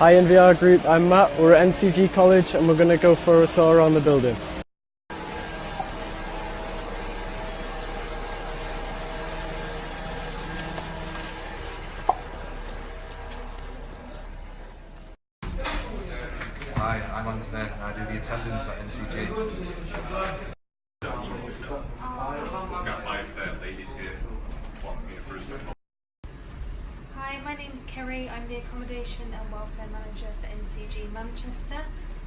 Hi NVR Group, I'm Matt, we're at NCG College and we're going to go for a tour around the building. Hi, I'm Anthony and I do the attendance at NCG. We've got 5 ladies here. Hi, my name's Kerry. I'm the Accommodation and Welfare Manager for NCG Manchester.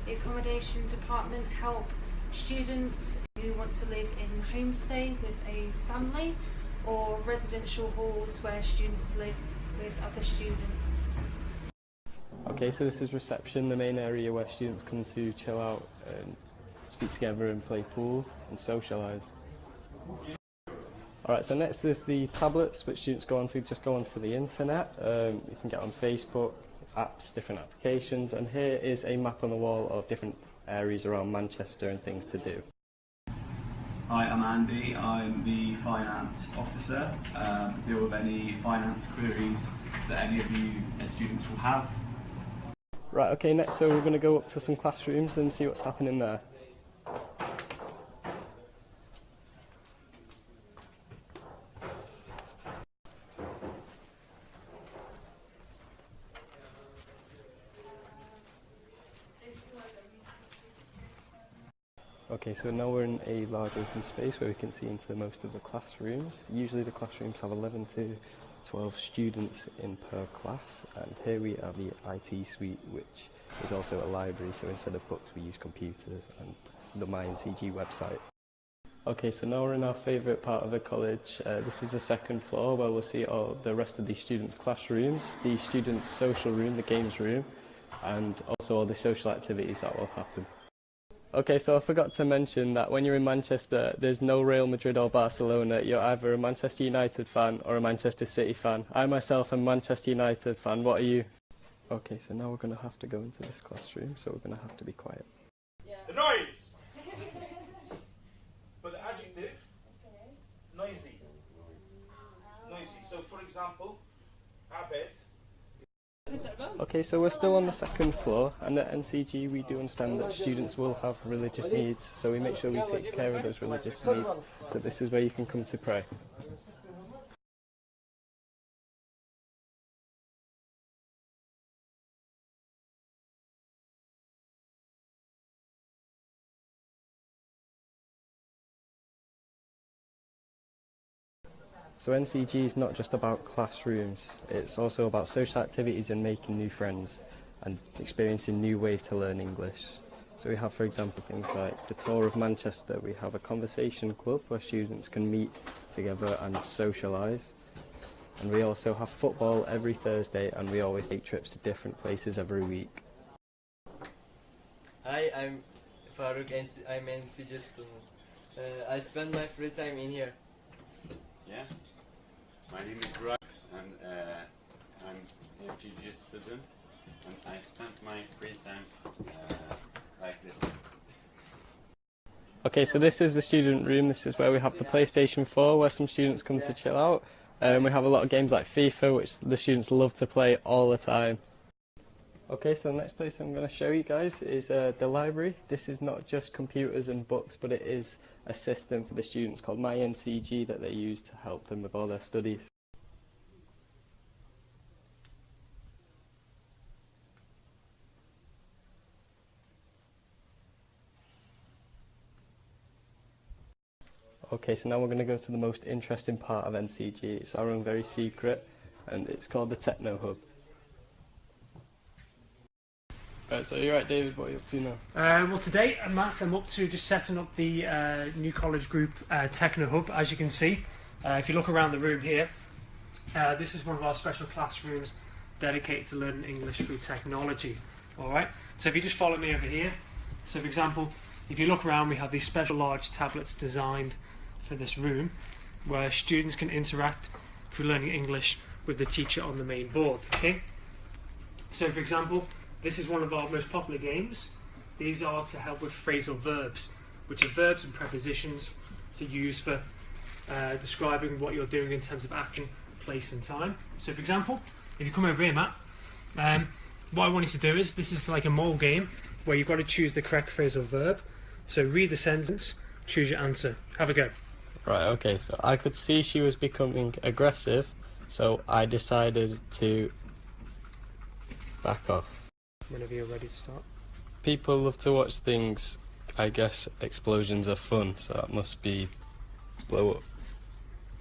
The accommodation department help students who want to live in homestay with a family or residential halls where students live with other students. Okay, so this is reception, the main area where students come to chill out and speak together and play pool and socialise. Alright, so next is the tablets which students go onto the internet. You can get on Facebook, apps, different applications, and here is a map on the wall of different areas around Manchester and things to do. Hi, I'm Andy. I'm the finance officer. Deal with any finance queries that any of you students will have. Right, okay, next so we're going to go up to some classrooms and see what's happening there. Okay, so now we're in a large open space where we can see into most of the classrooms. Usually the classrooms have 11 to 12 students in per class, and here we have the IT suite, which is also a library, so instead of books we use computers and the MyNCG website. Okay, so now we're in our favourite part of the college. This is the second floor where we'll see all the rest of the students' classrooms, the students' social room, the games room, and also all the social activities that will happen. Okay, so I forgot to mention that when you're in Manchester, there's no Real Madrid or Barcelona. You're either a Manchester United fan or a Manchester City fan. I myself am a Manchester United fan. What are you? Okay, so now we're going to have to go into this classroom, so we're going to have to be quiet. Yeah. The noise! But the adjective, noisy. Noisy. So for example, abed. Okay, so we're still on the second floor, and at NCG we do understand that students will have religious needs, so we make sure we take care of those religious needs. So this is where you can come to pray. So NCG is not just about classrooms, it's also about social activities and making new friends and experiencing new ways to learn English. So we have, for example, things like the tour of Manchester. We have a conversation club where students can meet together and socialise. And we also have football every Thursday, and we always take trips to different places every week. Hi, I'm Farooq, I'm an NCG student. I spend my free time in here. Yeah, my name is Burak and I'm a NCG student and I spend my free time like this. Okay, so this is the student room. This is where we have the PlayStation 4, where some students come to chill out. We have a lot of games like FIFA, which the students love to play all the time. Okay, so the next place I'm going to show you guys is the library. This is not just computers and books, but it is a system for the students called MyNCG that they use to help them with all their studies. Okay, so now we're going to go to the most interesting part of NCG. It's our own very secret, and it's called the Techno Hub. Right, so you're right, David, what are you up to now? Well, today, Matt, I'm up to just setting up the new college group Techno Hub. As you can see, if you look around the room here, this is one of our special classrooms dedicated to learning English through technology. Alright, so if you just follow me over here, so for example, if you look around, we have these special large tablets designed for this room where students can interact through learning English with the teacher on the main board. Okay, so for example, this is one of our most popular games. These are to help with phrasal verbs, which are verbs and prepositions to use for describing what you're doing in terms of action, place and time. So for example, if you come over here, Matt, what I want you to do is, this is like a mole game where you've got to choose the correct phrase or verb. So read the sentence, choose your answer. Have a go. Right, okay, so I could see she was becoming aggressive, so I decided to back off. Whenever you're ready to start. People love to watch things, I guess explosions are fun, so that must be blow up.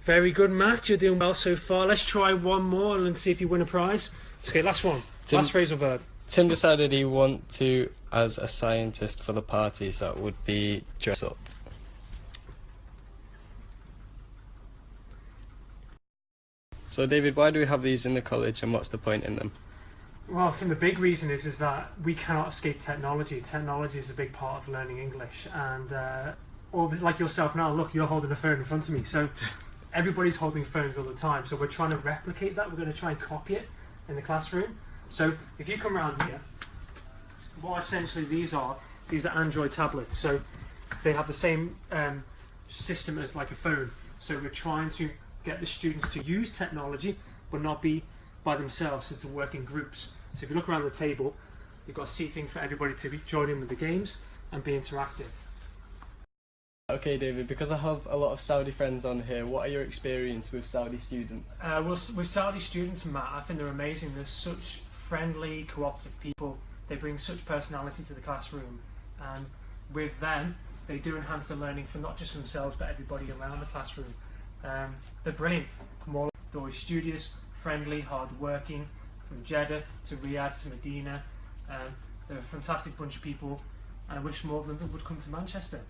Very good, Matt. You're doing well so far. Let's try one more and see if you win a prize. Okay, last one. Last phrase or verb. Tim decided he wanted to, as a scientist for the party, so that would be dress up. So David, why do we have these in the college and what's the point in them? Well, I think the big reason is that we cannot escape technology. Technology is a big part of learning English, and like yourself now, look, you're holding a phone in front of me. So everybody's holding phones all the time. So we're trying to replicate that. We're going to try and copy it in the classroom. So if you come around here, what essentially these are Android tablets. So they have the same system as like a phone. So we're trying to get the students to use technology, but not be by themselves, so to work in groups. So if you look around the table, you've got seating for everybody to join in with the games and be interactive. Okay, David, because I have a lot of Saudi friends on here, what are your experience with Saudi students? Well, with Saudi students, Matt, I think they're amazing. They're such friendly, cooperative people. They bring such personality to the classroom, and with them, they do enhance the learning for not just themselves, but everybody around the classroom. They're brilliant. They're always studious, friendly, hard-working, from Jeddah to Riyadh to Medina. They're a fantastic bunch of people, and I wish more of them would come to Manchester.